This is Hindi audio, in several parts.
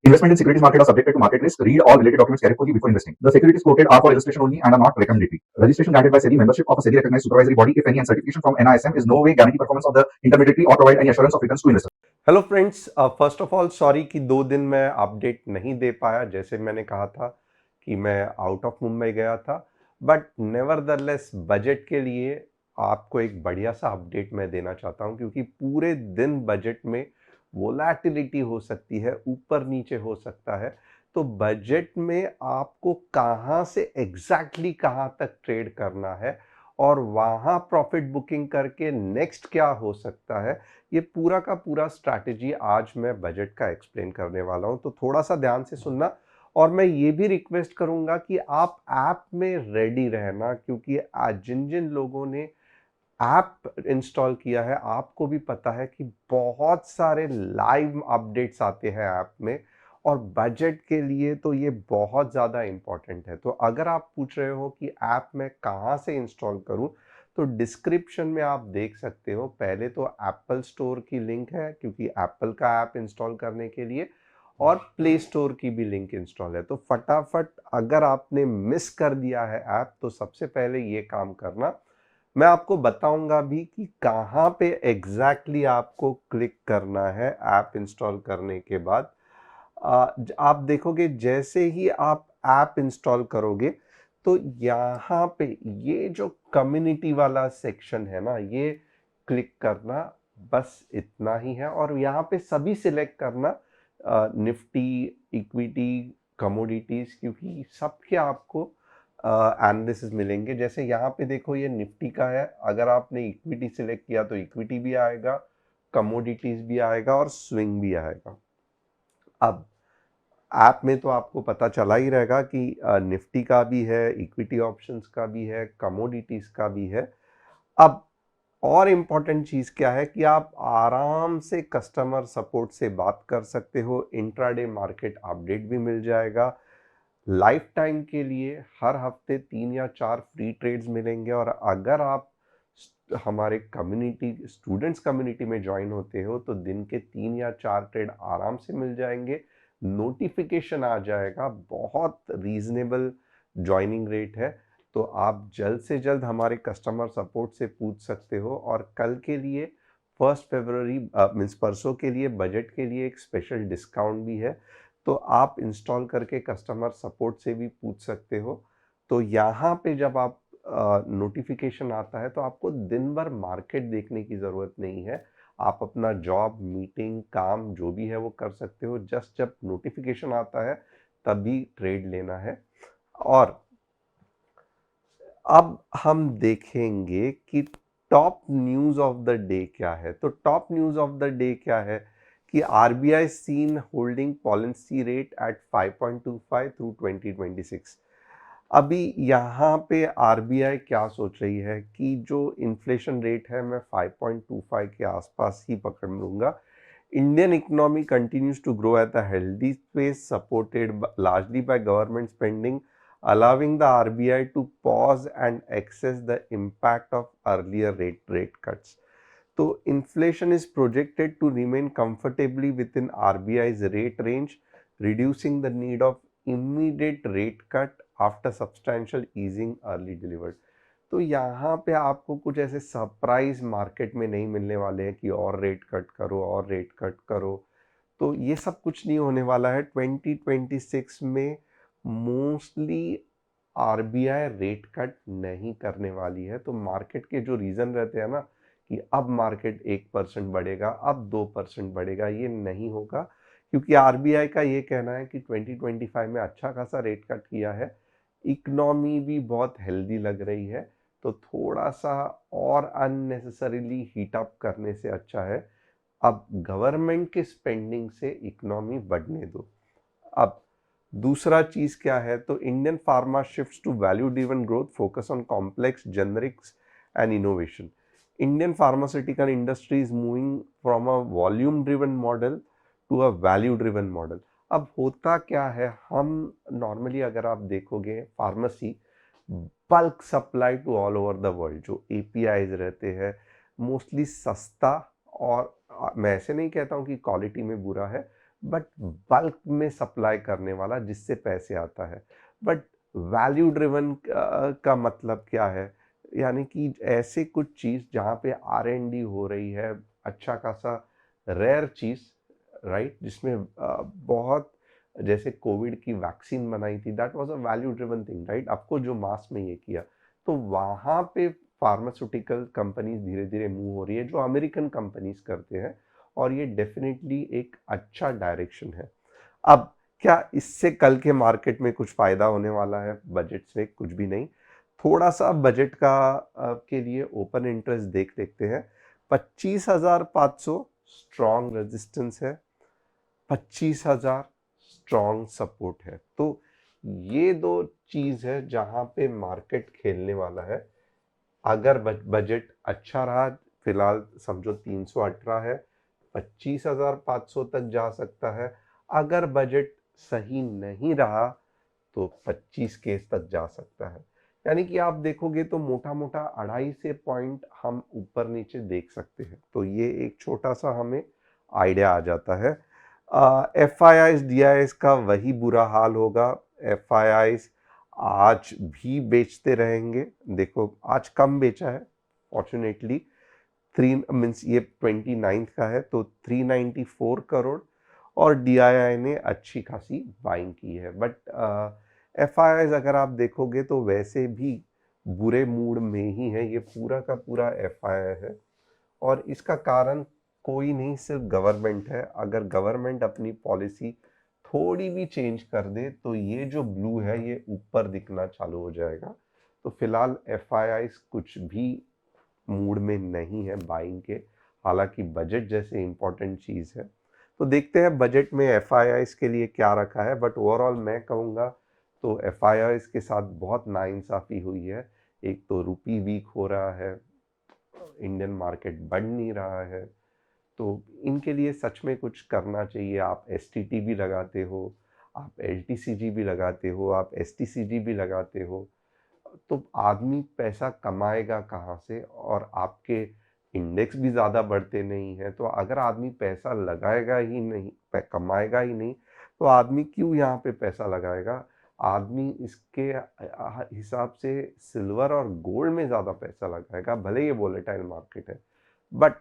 Investment in securities market are subjected to market risk. Read all related documents carefully before investing. The securities quoted are for illustration only and are not recommendatory. Registration granted by SEBI, membership of a SEBI recognized supervisory body, if any, and certification from NISM is no way guarantee performance of the intermediary or provide any assurance of returns to investors. Hello friends, first of all sorry कि 2 दिन मैं अपडेट नहीं दे पाया। जैसे मैंने कहा था कि मैं आउट ऑफ मुंबई गया था, बट नेवरदलेस बजट के लिए आपको एक बढ़िया सा अपडेट मैं देना चाहता हूं, क्योंकि पूरे दिन बजट में वोलैटिलिटी हो सकती है, ऊपर नीचे हो सकता है। तो बजट में आपको कहां से एग्जैक्टली कहां तक ट्रेड करना है और वहां प्रॉफिट बुकिंग करके नेक्स्ट क्या हो सकता है, ये पूरा का पूरा स्ट्रैटेजी आज मैं बजट का एक्सप्लेन करने वाला हूं। तो थोड़ा सा ध्यान से सुनना, और मैं ये भी रिक्वेस्ट करूंगा कि आप ऐप में रेडी रहना, क्योंकि आज जिन जिन लोगों ने ऐप इंस्टॉल किया है आपको भी पता है कि बहुत सारे लाइव अपडेट्स आते हैं ऐप में, और बजट के लिए तो ये बहुत ज़्यादा इम्पोर्टेंट है। तो अगर आप पूछ रहे हो कि ऐप में कहाँ से इंस्टॉल करूं, तो डिस्क्रिप्शन में आप देख सकते हो। पहले तो एप्पल स्टोर की लिंक है, क्योंकि एप्पल का ऐप इंस्टॉल करने के लिए, और प्ले स्टोर की भी लिंक इंस्टॉल है। तो फटाफट, अगर आपने मिस कर दिया है ऐप, तो सबसे पहले ये काम करना। मैं आपको बताऊंगा भी कि कहाँ पे एग्जैक्टली आपको क्लिक करना है ऐप इंस्टॉल करने के बाद। आप देखोगे जैसे ही आप ऐप इंस्टॉल करोगे, तो यहाँ पे ये जो कम्युनिटी वाला सेक्शन है ना, ये क्लिक करना, बस इतना ही है। और यहाँ पे सभी सिलेक्ट करना, निफ्टी, इक्विटी, कमोडिटीज, क्योंकि सबके आपको एनालिसिस मिलेंगे। जैसे यहाँ पे देखो, ये निफ्टी का है। अगर आपने इक्विटी सिलेक्ट किया तो इक्विटी भी आएगा, कमोडिटीज भी आएगा और स्विंग भी आएगा। अब ऐप में तो आपको पता चला ही रहेगा कि निफ्टी का भी है, इक्विटी ऑप्शंस का भी है, कमोडिटीज का भी है। अब और इम्पॉर्टेंट चीज़ क्या है कि आप आराम से कस्टमर सपोर्ट से बात कर सकते हो। इंट्राडे मार्केट अपडेट भी मिल जाएगा। लाइफ टाइम के लिए हर हफ्ते 3 या 4 फ्री ट्रेड्स मिलेंगे। और अगर आप हमारे कम्युनिटी, स्टूडेंट्स कम्युनिटी में ज्वाइन होते हो, तो दिन के 3 या 4 ट्रेड आराम से मिल जाएंगे। नोटिफिकेशन आ जाएगा, बहुत रीजनेबल ज्वाइनिंग रेट है। तो आप जल्द से जल्द हमारे कस्टमर सपोर्ट से पूछ सकते हो। और कल के लिए 1 फरवरी मीन्स परसों के लिए, बजट के लिए एक स्पेशल डिस्काउंट भी है। तो आप इंस्टॉल करके कस्टमर सपोर्ट से भी पूछ सकते हो। तो यहाँ पे जब आप नोटिफिकेशन आता है, तो आपको दिन भर मार्केट देखने की ज़रूरत नहीं है। आप अपना जॉब, मीटिंग, काम जो भी है वो कर सकते हो। जस्ट जब नोटिफिकेशन आता है तभी ट्रेड लेना है। और अब हम देखेंगे कि top news of the day क्या है। तो top news of the day क्या है कि RBI seen holding policy rate at 5.25 through 2026। अभी यहाँ पे आरबीआई क्या सोच रही है कि जो इन्फ्लेशन रेट है, मैं 5.25 के आसपास ही पकड़ लूंगा। Indian economy continues to grow at a healthy pace, supported largely by government spending, allowing the RBI to pause and assess the impact of earlier rate cuts. So inflation is projected to remain comfortably within RBI's rate range, reducing the need of immediate rate cut after substantial easing early delivered. तो यहाँ पे आपको कुछ ऐसे सरप्राइज मार्केट में नहीं मिलने वाले हैं कि और रेट कट करो और रेट कट करो। तो ये सब कुछ नहीं होने वाला है 2026 में। मोस्टली आरबीआई रेट कट नहीं करने वाली है। तो मार्केट के जो रीज़न रहते हैं ना, कि अब मार्केट 1% बढ़ेगा, अब 2% बढ़ेगा, ये नहीं होगा। क्योंकि आरबीआई का ये कहना है कि 2025 में अच्छा खासा रेट कट किया है, इकोनॉमी भी बहुत हेल्दी लग रही है। तो थोड़ा सा और अननेसेसरीली हीट अप करने से अच्छा है अब गवर्नमेंट के स्पेंडिंग से इकोनॉमी बढ़ने दो। अब दूसरा चीज क्या है, तो Indian pharma shifts to value driven growth, focus on complex generics and innovation. Indian pharmaceutical industry is moving from a volume driven model to a value driven model. अब होता क्या है, हम नॉर्मली अगर आप देखोगे pharmacy bulk supply to all over the world, जो एपीआईज रहते हैं मोस्टली सस्ता, और मैं ऐसे नहीं कहता हूँ कि क्वालिटी में बुरा है, बट बल्क में सप्लाई करने वाला जिससे पैसे आता है। बट वैल्यू ड्रिवन का मतलब क्या है? यानी कि ऐसे कुछ चीज़ जहाँ पे R&D हो रही है, अच्छा खासा रेयर चीज़, राइट, जिसमें बहुत, जैसे कोविड की वैक्सीन बनाई थी, that was a value driven thing, right, आपको जो मास में ये किया, तो वहाँ पे फार्मास्यूटिकल कंपनीज धीरे धीरे मूव हो रही है, जो अमेरिकन कंपनीज करते हैं, और ये डेफिनेटली एक अच्छा डायरेक्शन है। अब क्या इससे कल के मार्केट में कुछ फायदा होने वाला है? बजट से कुछ भी नहीं। थोड़ा सा बजट का के लिए ओपन इंटरेस्ट देख लेते हैं। 25,500 स्ट्रॉन्ग रेजिस्टेंस है, 25,000 स्ट्रॉन्ग सपोर्ट है। तो ये दो चीज है जहां पे मार्केट खेलने वाला है। अगर बजट अच्छा रहा, फिलहाल समझो 318 है, 25,500 तक जा सकता है। अगर बजट सही नहीं रहा तो 25 केस तक जा सकता है। यानी कि आप देखोगे तो मोटा मोटा 2.5 से पॉइंट हम ऊपर नीचे देख सकते हैं। तो ये एक छोटा सा हमें आइडिया आ जाता है। FIIs DIs का वही बुरा हाल होगा। FIIs आज भी बेचते रहेंगे। देखो आज कम बेचा है फॉर्चुनेटली, 3 मीन्स ये 29 का है तो 394 करोड़, और DII ने अच्छी खासी बाइंग की है। बट FIIs अगर आप देखोगे तो वैसे भी बुरे मूड में ही है, ये पूरा का पूरा FII है। और इसका कारण कोई नहीं, सिर्फ गवर्नमेंट है। अगर गवर्नमेंट अपनी पॉलिसी थोड़ी भी चेंज कर दे तो ये जो ब्लू है ये ऊपर दिखना चालू हो जाएगा। तो फिलहाल FIIs कुछ भी मूड में नहीं है बाइंग के, हालांकि बजट जैसे इंपॉर्टेंट चीज़ है। तो देखते हैं बजट में FIIs के लिए क्या रखा है। बट ओवरऑल मैं कहूँगा तो FIIs के साथ बहुत नाइंसाफ़ी हुई है। एक तो रुपी वीक हो रहा है, इंडियन मार्केट बढ़ नहीं रहा है, तो इनके लिए सच में कुछ करना चाहिए। आप STT भी लगाते हो, आप LTCG भी लगाते हो, आप STCG भी लगाते हो, तो आदमी पैसा कमाएगा कहाँ से? और आपके इंडेक्स भी ज़्यादा बढ़ते नहीं हैं। तो अगर आदमी पैसा लगाएगा ही नहीं, कमाएगा ही नहीं, तो आदमी क्यों यहाँ पे पैसा लगाएगा? आदमी इसके हिसाब से सिल्वर और गोल्ड में ज़्यादा पैसा लगाएगा, भले ये वोलेटाइल मार्केट है। But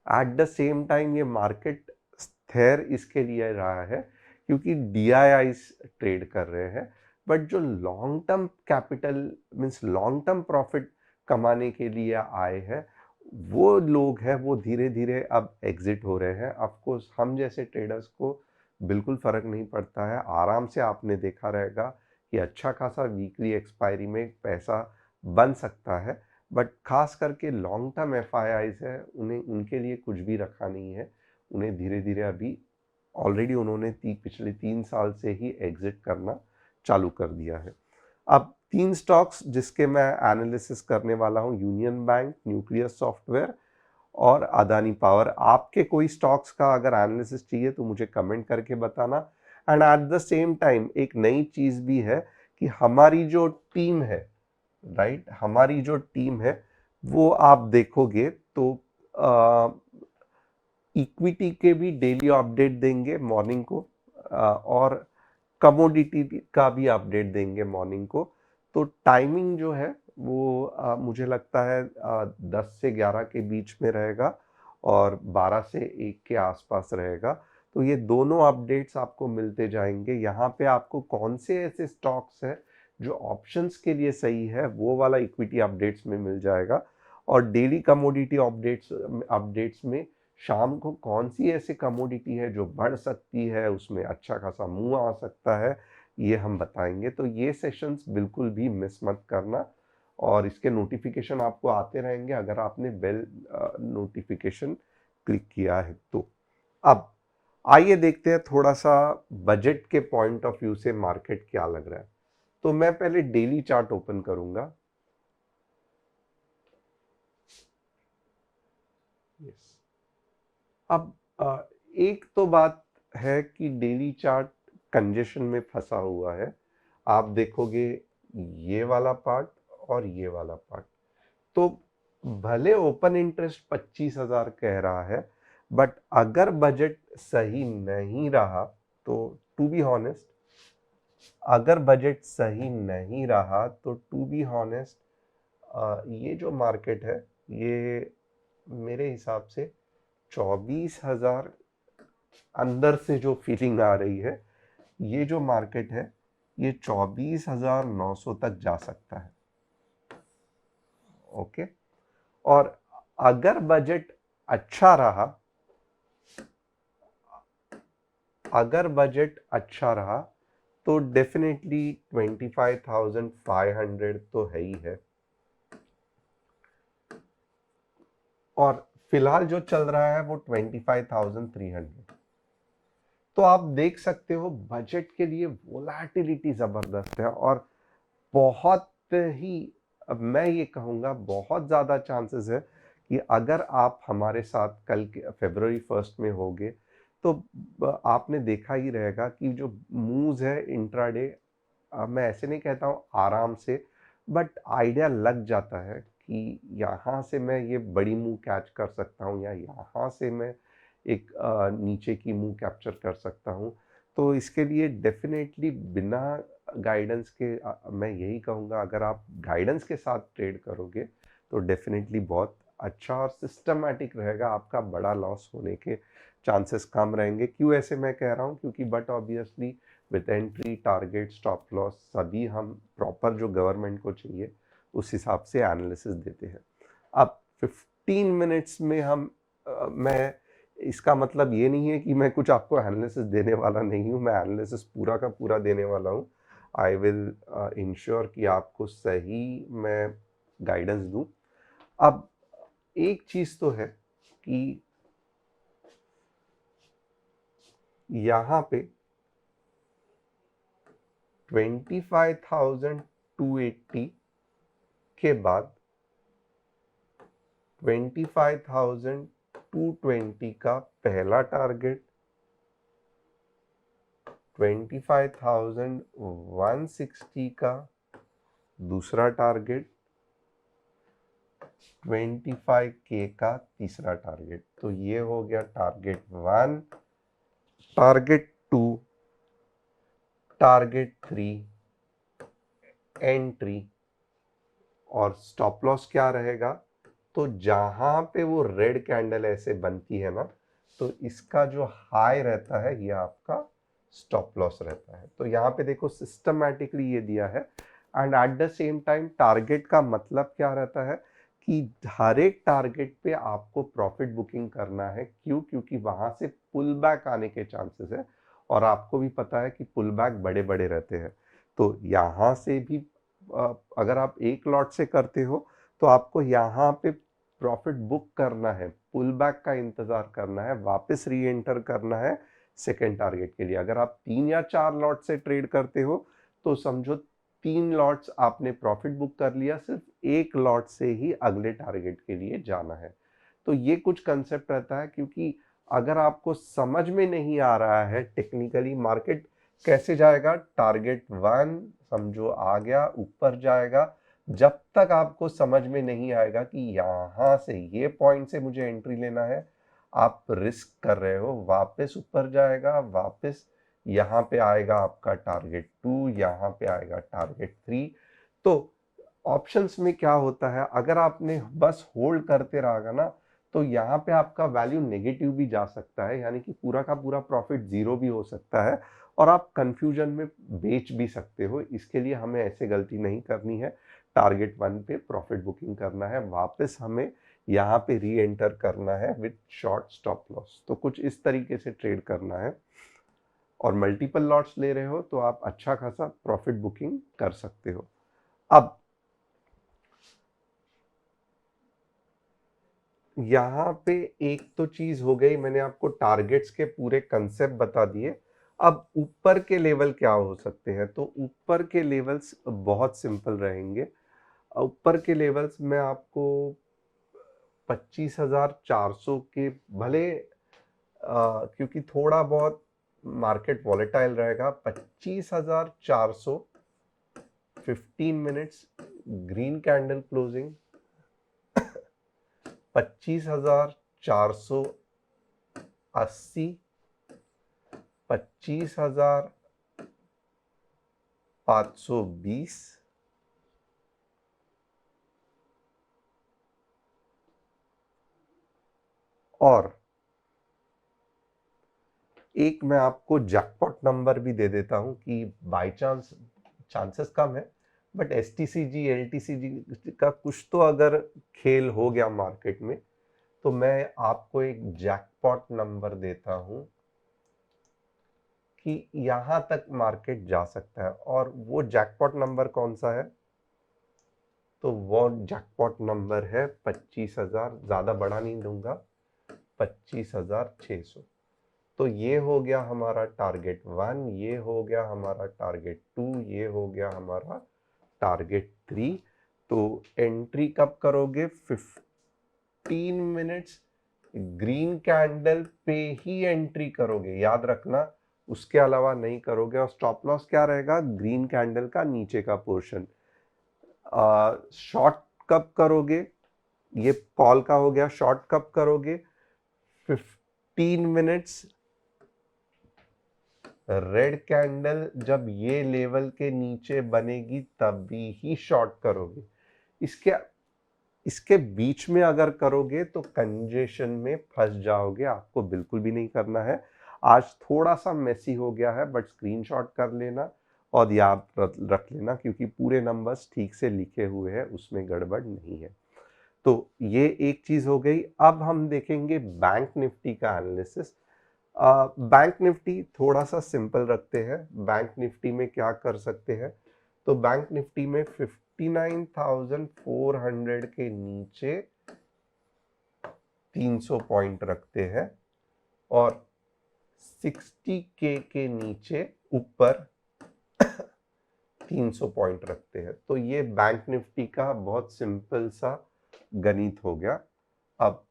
at the same time ये मार्केट स्थिर इसके लिए रहा है क्योंकि DIIs ट्रेड कर रहे हैं। बट जो long term capital means long term profit कमाने के लिए आए हैं, वो लोग हैं, वो धीरे धीरे अब एग्जिट हो रहे हैं। ऑफकोर्स हम जैसे ट्रेडर्स को बिल्कुल फर्क नहीं पड़ता है, आराम से आपने देखा रहेगा कि अच्छा खासा वीकली एक्सपायरी में पैसा बन सकता है। बट खास करके लॉन्ग टर्म FIIs है, उन्हें उनके लिए कुछ भी रखा नहीं है। उन्हें धीरे धीरे अभी ऑलरेडी उन्होंने पिछले 3 साल से ही एग्जिट करना चालू कर दिया है। अब 3 स्टॉक्स जिसके मैं एनालिसिस करने वाला हूँ, यूनियन बैंक, न्यूक्लियस सॉफ्टवेयर और अदानी पावर। आपके कोई स्टॉक्स का अगर एनालिसिस चाहिए तो मुझे कमेंट करके बताना। And at the same time एक नई चीज़ भी है कि हमारी जो टीम है, राइट, हमारी जो टीम है वो आप देखोगे तो इक्विटी के भी डेली अपडेट देंगे मॉर्निंग को, और कमोडिटी का भी अपडेट देंगे मॉर्निंग को। तो टाइमिंग जो है वो मुझे लगता है 10 से 11 के बीच में रहेगा और 12 से 1 के आसपास रहेगा। तो ये दोनों अपडेट्स आपको मिलते जाएंगे। यहाँ पे आपको कौन से ऐसे स्टॉक्स हैं जो ऑप्शंस के लिए सही है, वो वाला इक्विटी अपडेट्स में मिल जाएगा। और डेली कमोडिटी अपडेट्स में शाम को कौन सी ऐसी कमोडिटी है जो बढ़ सकती है, उसमें अच्छा खासा मूव आ सकता है, ये हम बताएंगे। तो ये सेशंस बिल्कुल भी मिस मत करना, और इसके नोटिफिकेशन आपको आते रहेंगे अगर आपने बेल नोटिफिकेशन क्लिक किया है तो। अब आइए देखते हैं थोड़ा सा बजट के पॉइंट ऑफ व्यू से मार्केट क्या लग रहा है। तो मैं पहले डेली चार्ट ओपन करूंगा। यस, अब एक तो बात है कि डेली चार्ट कंजेशन में फंसा हुआ है। आप देखोगे ये वाला पार्ट और ये वाला पार्ट, तो भले ओपन इंटरेस्ट 25,000 कह रहा है, बट अगर बजट सही नहीं रहा तो टू बी हॉनेस्ट, अगर बजट सही नहीं रहा तो टू बी हॉनेस्ट ये जो मार्केट है ये मेरे हिसाब से 24,000 अंदर से जो फीलिंग आ रही है, ये जो मार्केट है ये 24,900 तक जा सकता है। ओके, और अगर बजट अच्छा रहा, अगर बजट अच्छा रहा तो डेफिनेटली 25,500 तो है ही है। और फिलहाल जो चल रहा है वो 25,300। तो आप देख सकते हो बजट के लिए वोलैटिलिटी जबरदस्त है, और बहुत ही, अब मैं ये कहूँगा बहुत ज़्यादा चांसेस है कि अगर आप हमारे साथ कल के February 1 में होगे तो आपने देखा ही रहेगा कि जो मूव्स है इंट्राडे, मैं ऐसे नहीं कहता हूँ आराम से, बट आइडिया लग जाता है कि यहाँ से मैं ये बड़ी मूव कैच कर सकता हूँ या यहाँ से मैं एक नीचे की मूव कैप्चर कर सकता हूँ। तो इसके लिए डेफिनेटली बिना गाइडेंस के मैं यही कहूँगा अगर आप गाइडेंस के साथ ट्रेड करोगे तो डेफिनेटली बहुत अच्छा और सिस्टमैटिक रहेगा, आपका बड़ा लॉस होने के चांसेस कम रहेंगे। क्यों ऐसे मैं कह रहा हूँ, क्योंकि but obviously with entry, target, stop loss सभी हम प्रॉपर जो गवर्नमेंट को चाहिए उस हिसाब से एनालिसिस देते हैं। अब 15 मिनट्स में हम मैं, इसका मतलब ये नहीं है कि मैं कुछ आपको एनालिसिस देने वाला नहीं हूँ, मैं एनालिसिस पूरा का पूरा देने वाला हूँ। आई विल इंश्योर कि आपको सही मैं गाइडेंस दूँ। अब एक चीज़ तो है कि यहाँ पे 25,280 के बाद 25,220 का पहला टारगेट, 25,160 का दूसरा टारगेट, 25K का तीसरा टारगेट। तो ये हो गया टारगेट 1, टारगेट 2, टारगेट 3, एंट्री, और स्टॉप लॉस क्या रहेगा। तो जहां पे वो रेड कैंडल ऐसे बनती है ना, तो इसका जो हाई रहता है ये आपका स्टॉप लॉस रहता है। तो यहाँ पे देखो सिस्टमैटिकली ये दिया है। And at the same time target का मतलब क्या रहता है कि हर एक टारगेट पे आपको प्रॉफिट बुकिंग करना है। क्यों? क्योंकि वहां से पुल बैक आने के चांसेस है, और आपको भी पता है कि पुल बैक बड़े बड़े रहते हैं। तो यहाँ से भी अगर आप एक लॉट से करते हो तो आपको यहाँ पे प्रॉफिट बुक करना है, पुल बैक का इंतजार करना है, वापस री एंटर करना है सेकेंड टारगेट के लिए। अगर आप 3 या 4 लॉट से ट्रेड करते हो तो समझो 3 लॉट्स आपने प्रॉफिट बुक कर लिया, सिर्फ एक लॉट से ही अगले टारगेट के लिए जाना है। तो ये कुछ कंसेप्ट रहता है, क्योंकि अगर आपको समझ में नहीं आ रहा है टेक्निकली मार्केट कैसे जाएगा, टारगेट 1 समझो आ गया, ऊपर जाएगा, जब तक आपको समझ में नहीं आएगा कि यहाँ से ये पॉइंट से मुझे एंट्री लेना है, आप रिस्क कर रहे हो। वापस ऊपर जाएगा, वापस यहाँ पे आएगा आपका टारगेट 2, यहाँ पे आएगा टारगेट 3। तो ऑप्शंस में क्या होता है, अगर आपने बस होल्ड करते रहा ना तो यहाँ पे आपका वैल्यू नेगेटिव भी जा सकता है, यानी कि पूरा का पूरा प्रॉफिट जीरो भी हो सकता है, और आप कंफ्यूजन में बेच भी सकते हो। इसके लिए हमें ऐसे गलती नहीं करनी है। टारगेट 1 पे प्रॉफिट बुकिंग करना है, वापस हमें यहाँ पे री एंटर करना है विथ शॉर्ट स्टॉप लॉस। तो कुछ इस तरीके से ट्रेड करना है, और मल्टीपल लॉट्स ले रहे हो तो आप अच्छा खासा प्रॉफिट बुकिंग कर सकते हो। अब यहाँ पे एक तो चीज हो गई, मैंने आपको टारगेट्स के पूरे कंसेप्ट बता दिए। अब ऊपर के लेवल क्या हो सकते हैं, तो ऊपर के लेवल्स बहुत सिंपल रहेंगे। ऊपर के लेवल्स में आपको 25,400 के भले क्योंकि थोड़ा बहुत मार्केट वॉलेटाइल रहेगा, 25,400 15 मिनट्स ग्रीन कैंडल क्लोजिंग, 25,400 80, 25,520 और एक मैं आपको जैकपॉट नंबर भी दे देता हूं कि बाय चांस चांसेस कम है, बट STCG LTCG का कुछ तो अगर खेल हो गया मार्केट में, तो मैं आपको एक जैकपॉट नंबर देता हूं कि यहां तक मार्केट जा सकता है। और वो जैकपॉट नंबर कौन सा है? तो वो जैकपॉट नंबर है 25,000, ज्यादा बड़ा नहीं दूंगा, 25,600। तो ये हो गया हमारा टारगेट 1, ये हो गया हमारा टारगेट 2, ये हो गया हमारा टारगेट 3। तो एंट्री कब करोगे? 15 मिनट्स ग्रीन कैंडल पे ही एंट्री करोगे, याद रखना, उसके अलावा नहीं करोगे। और स्टॉप लॉस क्या रहेगा? ग्रीन कैंडल का नीचे का पोर्शन। शॉर्ट कब करोगे? ये कॉल का हो गया। शॉर्ट कब करोगे? 15 मिनट्स रेड कैंडल जब ये लेवल के नीचे बनेगी तभी ही शॉर्ट करोगे। इसके बीच में अगर करोगे तो कंजेशन में फंस जाओगे, आपको बिल्कुल भी नहीं करना है। आज थोड़ा सा मेसी हो गया है, बट स्क्रीनशॉट कर लेना और याद रख लेना, क्योंकि पूरे नंबर्स ठीक से लिखे हुए हैं, उसमें गड़बड़ नहीं है। तो ये एक चीज हो गई। अब हम देखेंगे बैंक निफ्टी का एनालिसिस। बैंक निफ्टी थोड़ा सा सिंपल रखते हैं। बैंक निफ्टी में क्या कर सकते हैं? तो बैंक निफ्टी में 59,400 के नीचे 300 पॉइंट रखते हैं और 60K के नीचे ऊपर 300 पॉइंट रखते हैं। तो ये बैंक निफ्टी का बहुत सिंपल सा गणित हो गया। अब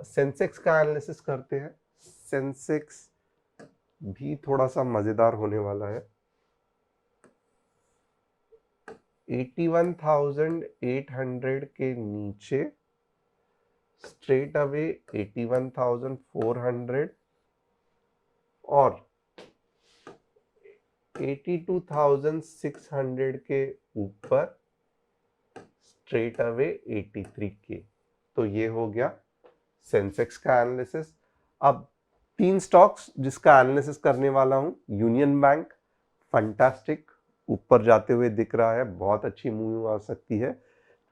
सेंसेक्स का एनालिसिस करते हैं। सेंसेक्स भी थोड़ा सा मजेदार होने वाला है। 81,800 के नीचे स्ट्रेट अवे 81,400 और 82,600 के ऊपर स्ट्रेट अवे 83K। तो ये हो गया सेंसेक्स का एनालिसिस। अब 3 स्टॉक्स जिसका एनालिसिस करने वाला हूं। यूनियन बैंक फंटास्टिक, ऊपर जाते हुए दिख रहा है, बहुत अच्छी मूव आ सकती है।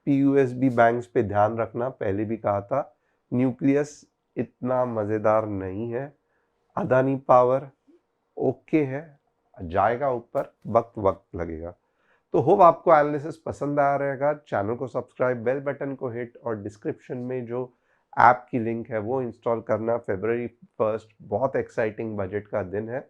PUSB बैंक्स पे ध्यान रखना, पहले भी कहा था। न्यूक्लियस इतना मजेदार नहीं है। अदानी पावर ओके है, जाएगा ऊपर, वक्त लगेगा। तो होप आपको एनालिसिस पसंद आया रहेगा। चैनल को सब्सक्राइब, बेल बटन को हिट और डिस्क्रिप्शन में जो ऐप की लिंक है वो इंस्टॉल करना। February 1 बहुत एक्साइटिंग बजट का दिन है।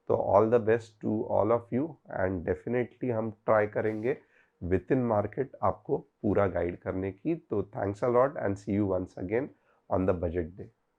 तो all the best to all of you and definitely हम ट्राई करेंगे विद इन मार्केट आपको पूरा गाइड करने की। तो thanks a lot and see you once again on the budget day.